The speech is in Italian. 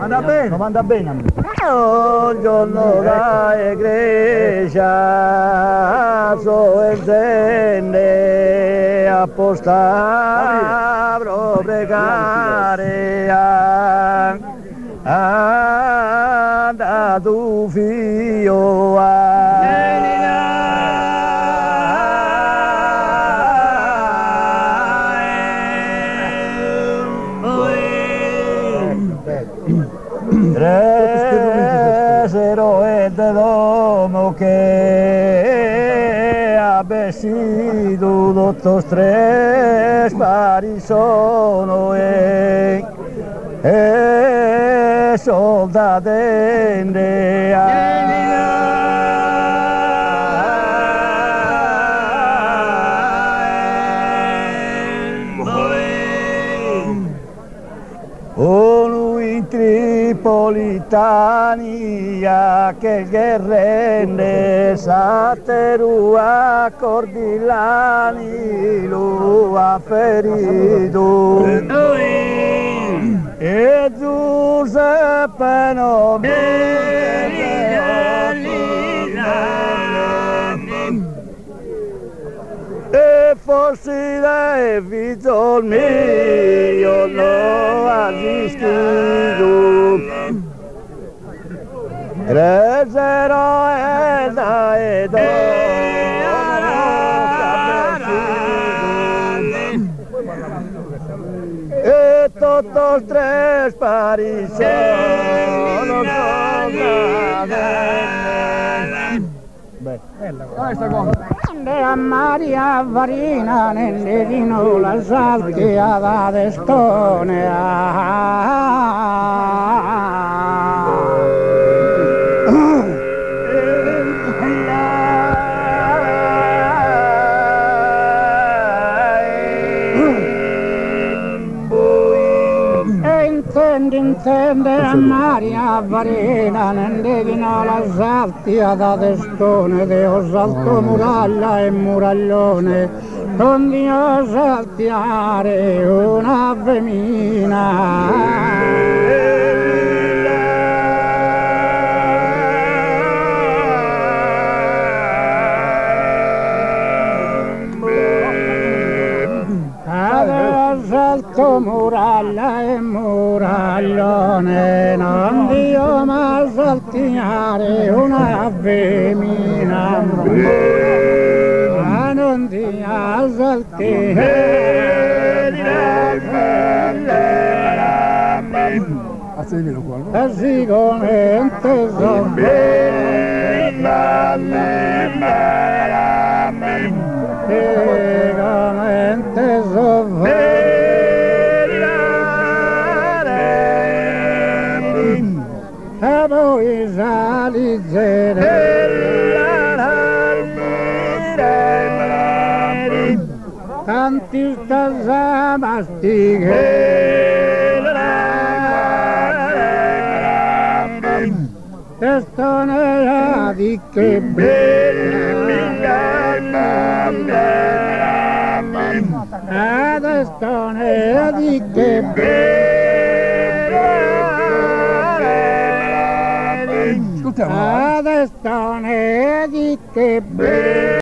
Manda bene. Non manda bene a me. Un giorno da igreja so encende apposta pro pregare da tu figlio Resero e dell'uomo che ha vestito tutto tre spari sono e soldati Tripolitania che rende Saterua Cordilani lo ha ferito e Giuseppe non e forse dai figlio mio lo ha assistito Resero e dai e tutto tre spari sono a Maria Varina nelle vino la salti ad Estone Intende a Maria Varina nelle vino la salti ad Estone Deo salto muraglia e muraglione con Dio saltiare una femmina salto muraglia e muraglione non Dio ma saltiare una femmina ma non Dio saltiare così come un tesoro voi salizzere tanti stasamastighe testone di che testone di che Adesso ne di che